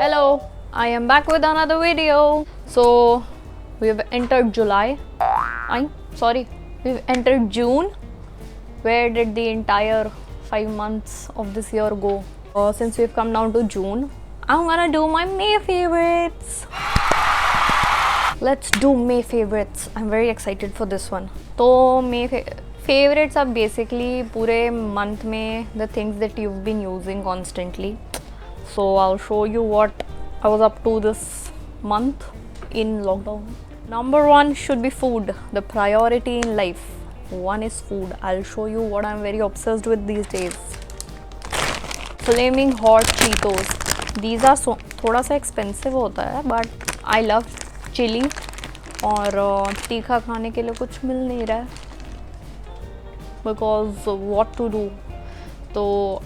Hello, I am back with another video. So we've entered July. We've entered June. Where did the entire 5 months of this year go? Since we've come down to June, I'm gonna do my May favorites. Let's do May favorites. I'm very excited for this one. So May favorites are basically पूरे month में the things that you've been using constantly. So I'll show you what I was up to this month in lockdown. Number one should be food. The priority in life. One is food. I'll show you what I'm very obsessed with these days. Flaming hot Cheetos. These are थोड़ा सा expensive होता है, but I love chili और तीखा खाने के लिए कुछ मिल नहीं रहा है because what to do. So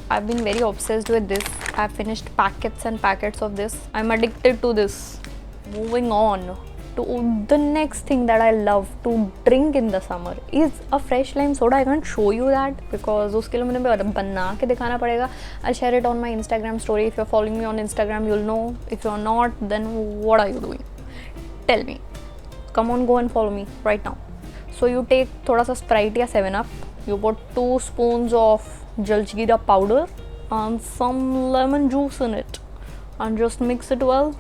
I've been very obsessed with this. I've finished packets and packets of this. I'm addicted to this. Moving on to the next thing that I love to drink in the summer is a fresh lime soda. I can't show you that because उसके लिए मुझे बना के दिखाना पड़ेगा. I'll share it on my Instagram story. If you're following me on Instagram, you'll know. If you're not, then what are you doing? Tell me. Come on, go and follow me right now. So you take थोड़ा सा Sprite या 7-Up. You put 2 spoons of jaljeera powder and some lemon juice in it and just mix it well.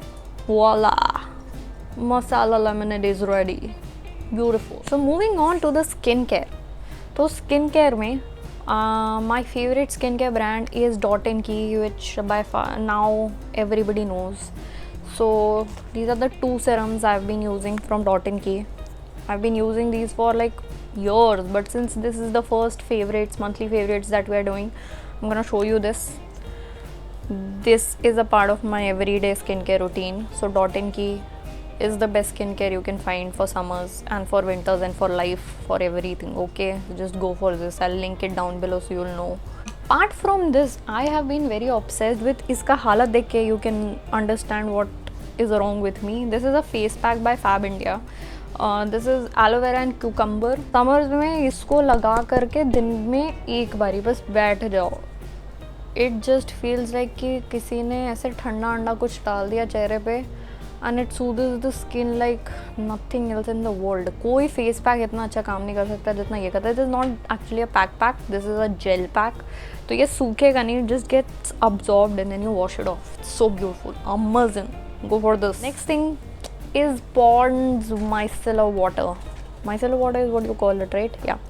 Voila! Masala lemonade is ready. Beautiful. So moving on to the skincare. So skincare में my favorite skincare brand is Dot & Key, which by far now everybody knows. So these are the 2 serums I've been using from Dot & Key. I've been using these for like years, but since this is the first monthly favorites that we are doing, I'm gonna show you this. This is a part of my everyday skincare routine. So Dot & Key is the best skincare you can find for summers and for winters and for life, for everything. Okay, just go for this. I'll link it down below so you'll know. Apart from this, I have been very obsessed with iska halat dekh ke you can understand what is wrong with me. This is a face pack by Fab India. This is aloe vera and cucumber. Summers में इसको लगा करके दिन में एक बारी बस बैठ जाओ. इट जस्ट फील्स लाइक कि किसी ने ऐसे ठंडा अंडा कुछ डाल दिया चेहरे पे and it soothes the skin like nothing else in the world. कोई फेस पैक इतना अच्छा काम नहीं कर सकता जितना ये करता है. This is not actually a pack, this is a gel pack. तो ये सूखेगा नहीं, just gets absorbed and then you wash it off. So beautiful, amazing. Go for this. Next thing is Pond's micellar water. Micellar water is what you call it, right? Yeah.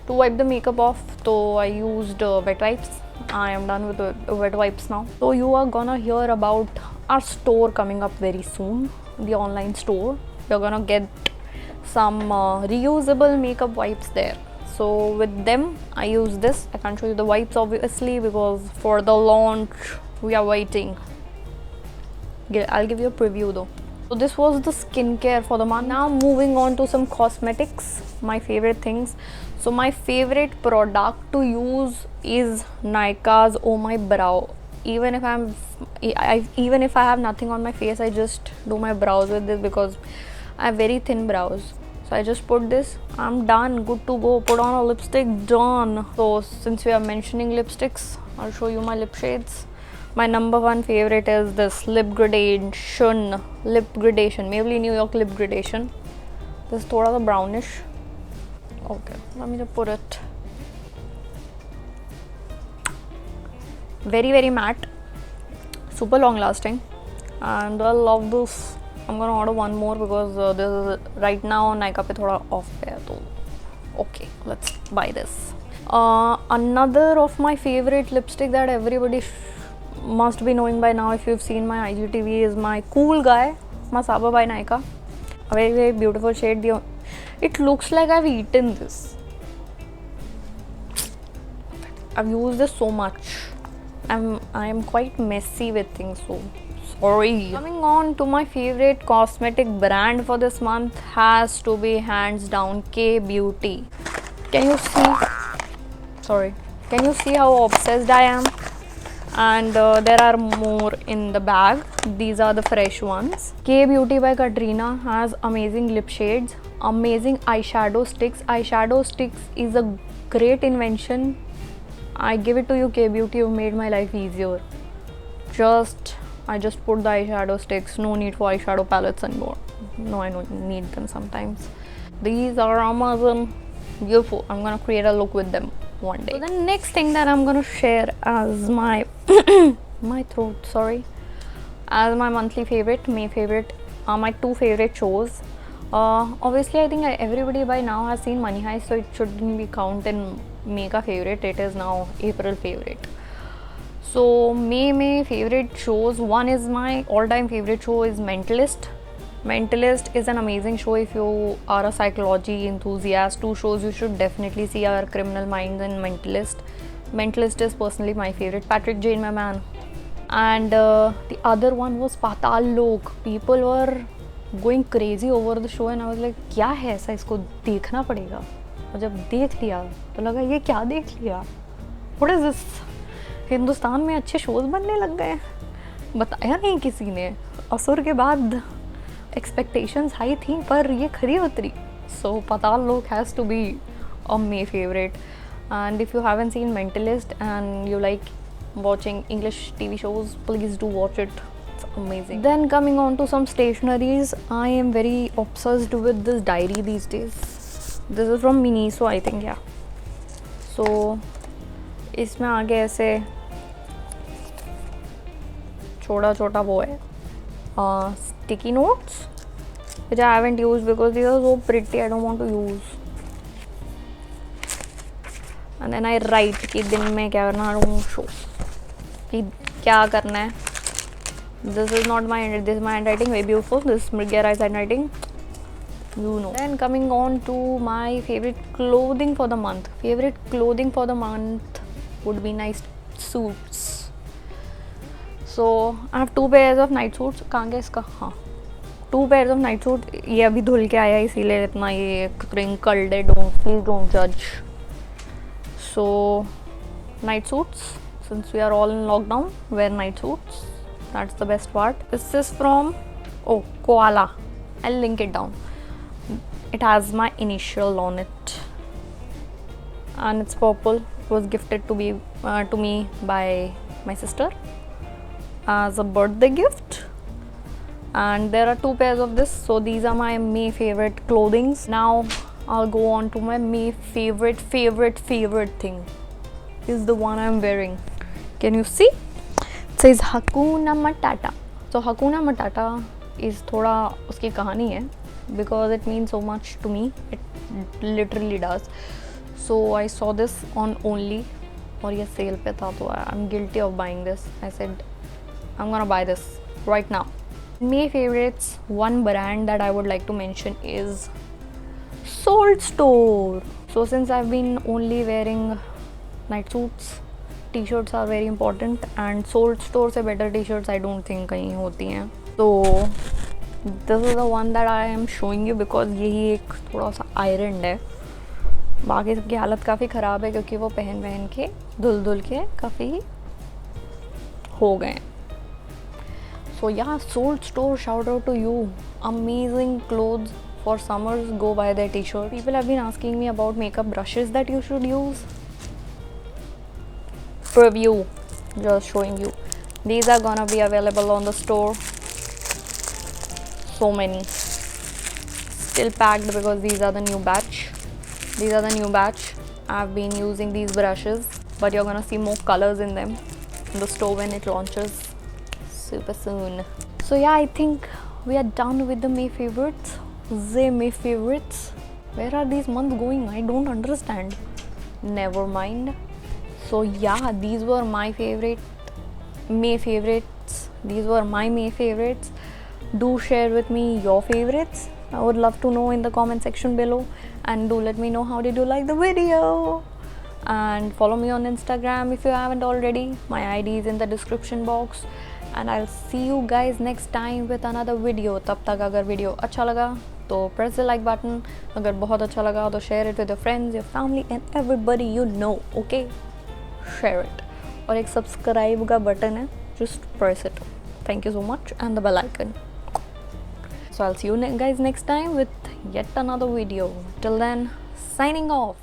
To wipe the makeup off, so I used wet wipes. I am done with wet wipes now. So you are gonna hear about our store coming up very soon, the online store. You're gonna get some reusable makeup wipes there. So with them, I use this. I can't show you the wipes obviously because for the launch we are waiting. I'll give you a preview though. So this was the skincare for the month. Now moving on to some cosmetics, my favorite things. So my favorite product to use is Nykaa's Oh My Brow. Even if I have nothing on my face, I just do my brows with this because I have very thin brows. So I just put this. I'm done, good to go. Put on a lipstick, done. So since we are mentioning lipsticks, I'll show you my lip shades. My number 1 favorite is this Lip Gradation, Maybelline New York Lip Gradation. This is thoda sa brownish. Okay, let me just put it. Very very matte, super long lasting, and I love this. I'm gonna order one more because this is right now Nykaa pe thoda off hai, so okay, let's buy this. Another of my favorite lipstick that everybody must be knowing by now if you've seen my IGTV is my Cool Guy Masaba by Nykaa. A very very beautiful shade. It looks like I've eaten this. I've used this so much. I am quite messy with things, so sorry. Coming on to my favorite cosmetic brand for this month has to be hands down K-Beauty. Can you see? Sorry. Can you see how obsessed I am? And there are more in the bag. These are the fresh ones. K-Beauty by Katrina has amazing lip shades, amazing eyeshadow sticks. Eyeshadow sticks is a great invention. I give it to you, K-Beauty. You made my life easier. Just I just put the eyeshadow sticks. No need for eyeshadow palettes anymore. No, I don't need them sometimes. These are Amazon. Beautiful. I'm gonna create a look with them one day. So the next thing that I'm gonna share as my my throat, sorry, as my monthly favorite, May favorite, are my two favorite shows. Obviously, I think everybody by now has seen Money Heist, so it shouldn't be counted in May ka favorite. It is now April favorite. So May favorite shows. One is my all-time favorite show is Mentalist. Mentalist is an amazing show if you are a psychology enthusiast. Two shows you should definitely see are Criminal Minds and Mentalist. Mentalist is personally my favorite. Patrick Jane, my man. And the other one was Patal Lok. People were going crazy over the show and I was like, क्या है ऐसा, इसको देखना पड़ेगा. और जब देख लिया तो लगा ये क्या देख लिया. What is this? हिंदुस्तान में अच्छे शोज बनने लग गए. बताया नहीं किसी ने. असुर के बाद एक्सपेक्टेशंस हाई थी पर ये खरी उतरी. So Paatal Lok has to be a my favourite. And if you haven't seen mentalist and you like watching English TV shows, please do watch it. It's amazing. Then coming on to some stationaries, I am very obsessed with this diary these days. This is from Miniso, I think, yeah. So इसमें आगे ऐसे छोटा छोटा वो है sticky notes which I haven't used because these are so pretty. I don't want to use. And then I write कि दिन में क्या करना है, शो कि क्या करना है. This is not my handwriting. This is my handwriting, very beautiful. This is Mrigya Rai's handwriting. You know. Then coming on to my favorite clothing for the month. Favorite clothing for the month would be nice suits. So I have 2 pairs of night suits. कहाँ गया इसका? हाँ, 2 pairs of night suit. ये अभी धुल के आया इसीलिए इतना ये crinkled है. Please don't judge. So night suits. Since we are all in lockdown, wear night suits. That's the best part. This is from Koala. I'll link it down. It has my initial on it, and it's purple. It was gifted to me by my sister as a birthday gift. And there are 2 pairs of this. So these are my May favorite clothings. Now I'll go on to my May favorite thing. Is the one I'm wearing. Can you see? It says Hakuna Matata. So Hakuna Matata is थोड़ा उसकी कहानी है because it means so much to me. It literally does. So I saw this on Only और ये cell पे था तो I'm guilty of buying this. I said I'm gonna buy this right now. May favorites, one brand that I would like to mention is Sold Store. So since I've been only wearing night suits, t-shirts are very important and Sold Store से better t-shirts I don't think कहीं होती हैं. So this is the one that I am showing you because यही एक थोड़ा सा ironed है. बाकी सबकी हालत काफ़ी ख़राब है क्योंकि वो पहन के धुल के काफ़ी हो गए. So yeah, Sold Store, shout out to you. Amazing clothes for summers. Go buy their t-shirt. People have been asking me about makeup brushes that you should use. Preview, just showing you. These are gonna be available on the store. So many. Still packed because these are the new batch. I've been using these brushes, but you're gonna see more colors in them in the store when it launches super soon. So yeah, I think we are done with the May favorites. May favorites. Where are these months going? I don't understand. Never mind. So yeah, these were my favorite May favorites. These were my May favorites. Do share with me your favorites. I would love to know in the comment section below, and do let me know how did you like the video. And follow me on Instagram if you haven't already. My ID is in the description box. And I'll see you guys next time with another video. तब तक अगर video अच्छा लगा तो press the like button. अगर बहुत अच्छा लगा तो share it with your friends, your family and everybody you know. Okay? Share it. और एक subscribe का बटन है. Just press it. Thank you so much and the bell icon. So I'll see you guys next time with yet another video. Till then, signing off.